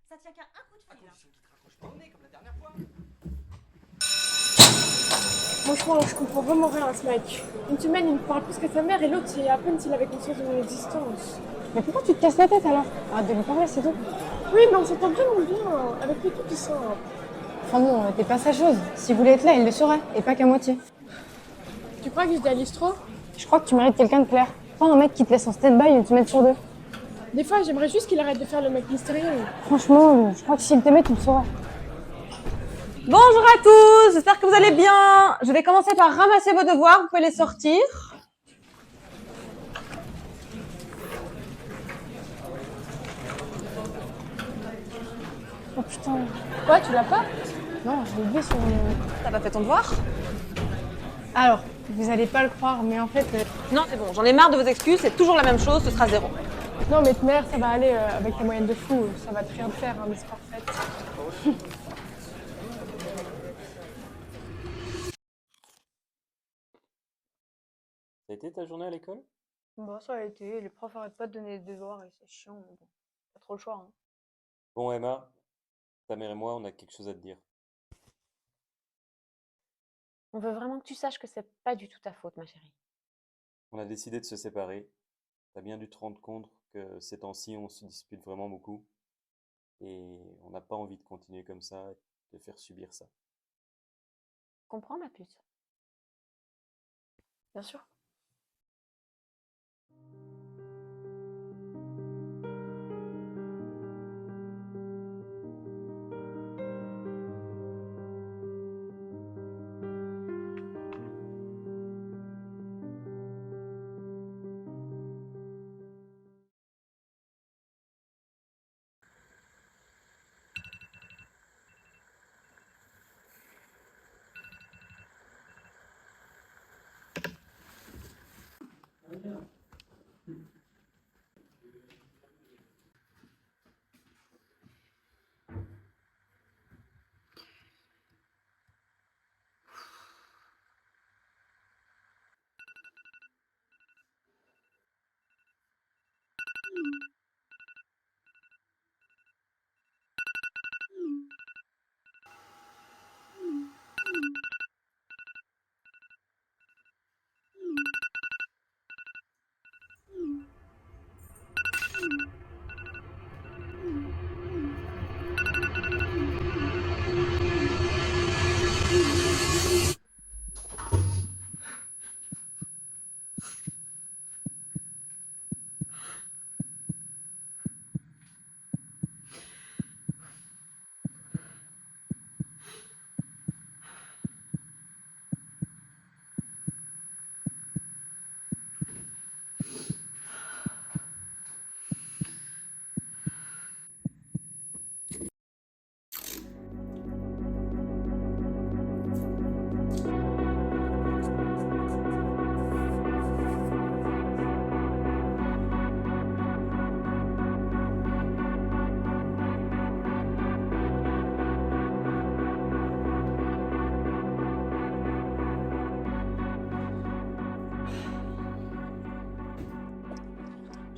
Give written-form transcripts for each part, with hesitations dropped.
Ça tient qu'à un coup de À fil. condition qu'il te raccroche pas au nez comme la dernière fois. Franchement, je comprends vraiment rien à ce mec. Une semaine, il me parle plus que sa mère et l'autre, c'est à peine s'il avait conscience de mon existence. Mais pourquoi tu te casses la tête alors? Arrête de lui parler, c'est tout. Oui, mais on s'entend vraiment bien. Avec lui, tout est simple. Enfin bon, t'es pas sa chose. S'il voulait être là, il le saurait, et pas qu'à moitié. Tu crois que je idéalise trop? Je crois que tu mérites quelqu'un de clair. Pas un mec qui te laisse en stand-by une semaine sur deux. Des fois, j'aimerais juste qu'il arrête de faire le mec mystérieux. Franchement, je crois que s'il t'aimait, tu le saurais. Bonjour à tous, j'espère que vous allez bien. Je vais commencer par ramasser vos devoirs, vous pouvez les sortir. Oh putain. Quoi, tu l'as pas? Non, je l'ai oublié sur le... T'as pas fait ton devoir? Alors, vous allez pas le croire, mais en fait... Non, c'est bon, j'en ai marre de vos excuses, c'est toujours la même chose, ce sera 0. Non, mais mère, ça va aller avec ta moyenne de fou. Ça va te rien faire, hein, mais c'est parfait. Ça a été ta journée à l'école? Bah, ça a été. Les profs arrêtent pas de donner des devoirs et c'est chiant, mais bon. Pas trop le choix, hein. Bon, Emma, ta mère et moi, on a quelque chose à te dire. On veut vraiment que tu saches que c'est pas du tout ta faute, ma chérie. On a décidé de se séparer. T'as bien dû te rendre compte que ces temps-ci, on se dispute vraiment beaucoup. Et on n'a pas envie de continuer comme ça, de faire subir ça. Comprends, ma puce? Bien sûr.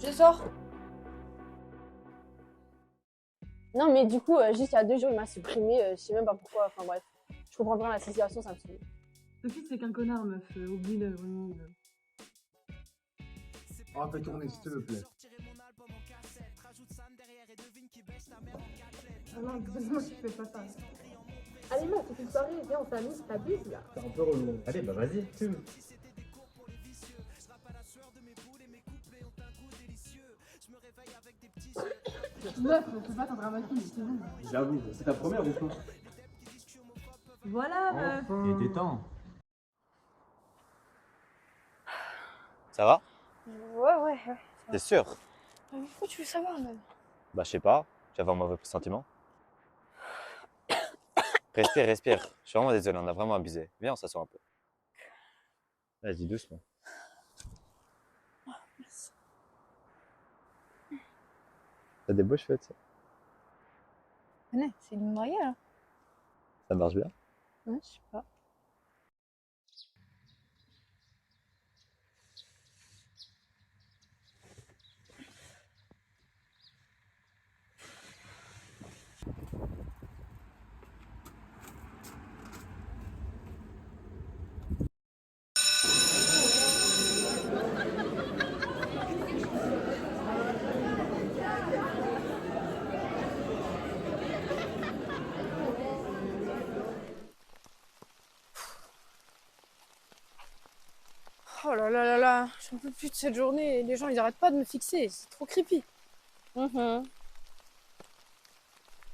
Je sors. Non, mais du coup, juste il y a 2 jours, il m'a supprimé. Je sais même pas pourquoi. Enfin bref, je comprends pas la situation, ça me saoule. Sophie, c'est qu'un connard, meuf. Oublie-le, vraiment. On va tourner, s'il te plaît. Ah non, excuse-moi, je fais pas ça. Allez, meuf, c'est une soirée, viens, on s'amuse, t'abuses là. C'est un peu relou. Allez, bah vas-y, fume. Meuf, ne fais pas ton dramatique, c'est bon. J'avoue, c'est ta première ou quoi? Voilà, meuf. Il était temps. Ça va? Ouais. T'es sûr? Mais pourquoi tu veux savoir, même? Bah je sais pas, j'avais un mauvais pressentiment. Respire. Je suis vraiment désolé, on a vraiment abusé. Viens, on s'assoit un peu. Vas-y, doucement. Merci. T'as des beaux cheveux, tu sais. Venez, c'est une mariée, là. Ça marche bien. Ouais, je sais pas. Oh là là là là, j'en peux plus de cette journée. Les gens, ils arrêtent pas de me fixer. C'est trop creepy. Mhm.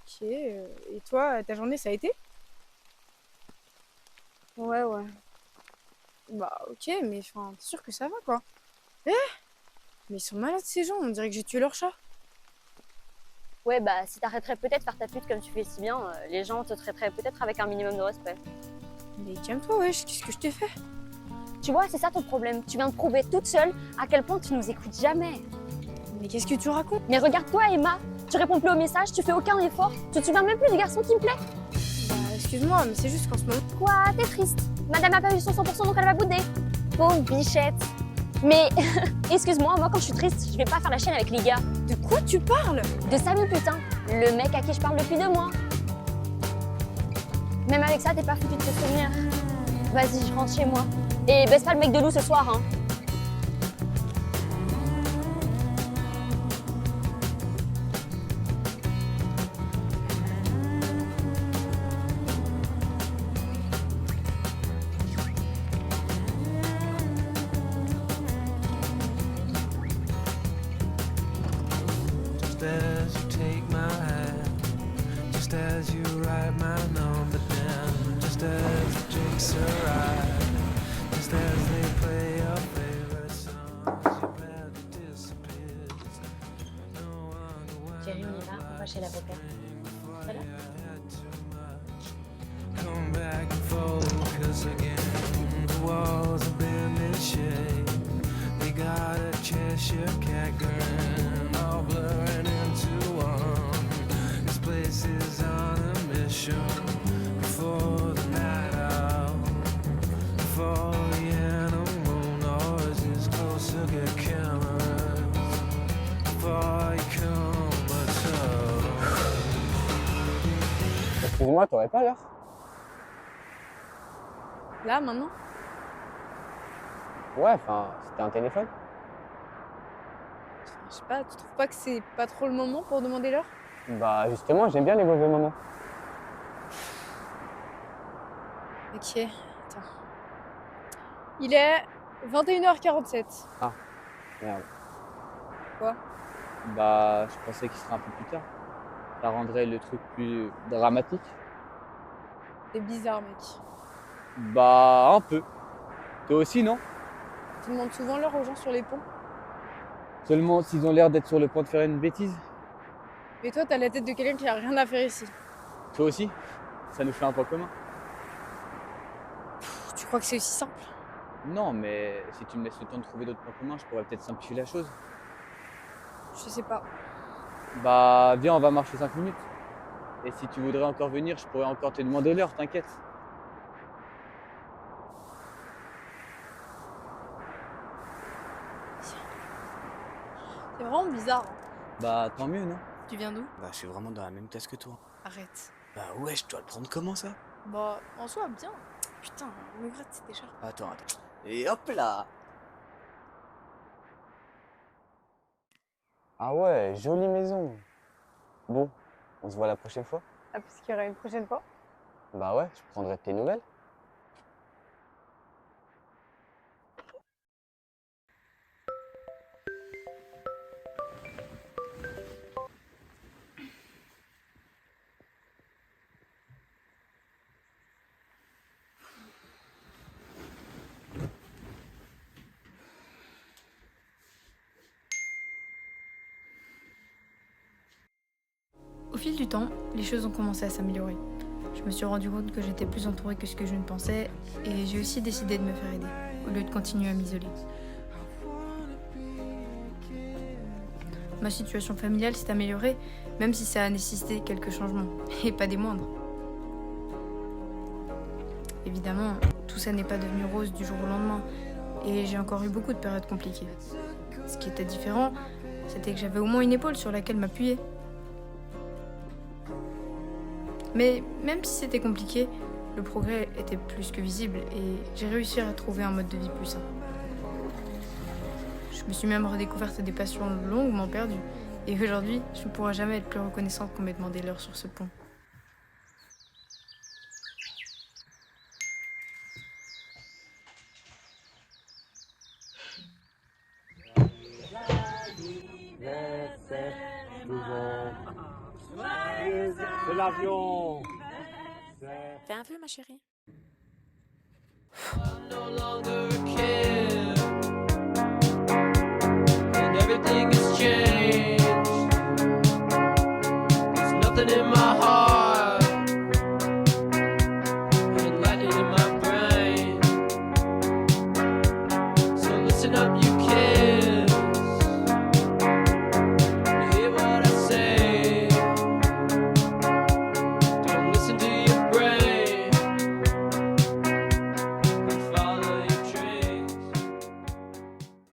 Ok. Et toi, ta journée, ça a été? Ouais, ouais. Bah, ok, mais enfin, t'es sûr que ça va, quoi? Eh? Mais ils sont malades, ces gens. On dirait que j'ai tué leur chat. Ouais, bah si t'arrêterais peut-être de faire ta pute comme tu fais si bien, les gens te traiteraient peut-être avec un minimum de respect. Mais calme-toi, wesh. Qu'est-ce que je t'ai fait? Tu vois, c'est ça ton problème. Tu viens de prouver toute seule à quel point tu nous écoutes jamais. Mais qu'est-ce que tu racontes? Mais regarde-toi, Emma. Tu réponds plus aux messages, tu fais aucun effort. Tu te souviens même plus du garçon qui me plaît. Bah, excuse-moi, mais c'est juste qu'en ce moment... Quoi, t'es triste. Madame a pas eu son 100% donc elle va bouder. Pauvre bichette. Mais excuse-moi, moi quand je suis triste, je vais pas faire la chaîne avec les gars. De quoi tu parles? De Samy, putain. Le mec à qui je parle depuis 2 mois. Même avec ça, t'es pas foutu de te souvenir. Vas-y, je rentre chez moi. Et baisse pas le mec de Lou ce soir, hein. Just as you take my hand, just as you write my number down, just as the drinks arrive, just as they play your favorite songs, your body disappears. No wonder why Thierry, on y va, on va chez l'avocat. Voilà. come back and focus again. The walls have been in shade. They got a Cheshire cat grin, all blurring into one. This place is on a mission before the night out, before the animal noises closer get cameras, before you come at all. Excuse-moi, t'aurais pas l'heure? Là, maintenant? Ouais, enfin, c'était un téléphone. Je sais pas, tu trouves pas que c'est pas trop le moment pour demander l'heure? Bah justement, j'aime bien les mauvais moments. Ok, attends. Il est 21h47. Merde. Quoi? Bah, je pensais qu'il serait un peu plus tard. Ça rendrait le truc plus dramatique. C'est bizarre, mec. Bah, un peu. Toi aussi, non? Tu demandes souvent l'heure aux gens sur les ponts. Seulement s'ils ont l'air d'être sur le point de faire une bêtise. Mais toi, t'as la tête de quelqu'un qui a rien à faire ici. Toi aussi? Ça nous fait un point commun. Tu crois que c'est aussi simple? Non, mais si tu me laisses le temps de trouver d'autres points communs, je pourrais peut-être simplifier la chose. Je sais pas. Bah, viens, on va marcher 5 minutes. Et si tu voudrais encore venir, je pourrais encore te demander l'heure, t'inquiète. C'est vraiment bizarre. Hein. Bah, tant mieux, non? Tu viens d'où? Bah, je suis vraiment dans la même classe que toi. Arrête. Bah, ouais, je dois le prendre comment ça? Bah, en soi, bien. Putain, me gratte cette écharpe. Attends. Et hop là! Ah ouais, jolie maison. Bon, on se voit la prochaine fois? Ah, parce qu'il y aura une prochaine fois. Bah ouais, je prendrai de tes nouvelles. Au fil du temps, les choses ont commencé à s'améliorer. Je me suis rendu compte que j'étais plus entourée que ce que je ne pensais et j'ai aussi décidé de me faire aider, au lieu de continuer à m'isoler. Ma situation familiale s'est améliorée, même si ça a nécessité quelques changements, et pas des moindres. Évidemment, tout ça n'est pas devenu rose du jour au lendemain, et j'ai encore eu beaucoup de périodes compliquées. Ce qui était différent, c'était que j'avais au moins une épaule sur laquelle m'appuyer. Mais même si c'était compliqué, le progrès était plus que visible et j'ai réussi à trouver un mode de vie plus sain. Je me suis même redécouverte des passions longuement perdues et aujourd'hui, je ne pourrai jamais être plus reconnaissante qu'on m'ait demandé l'heure sur ce pont. l'avion. Fais un vœu, ma chérie. no longer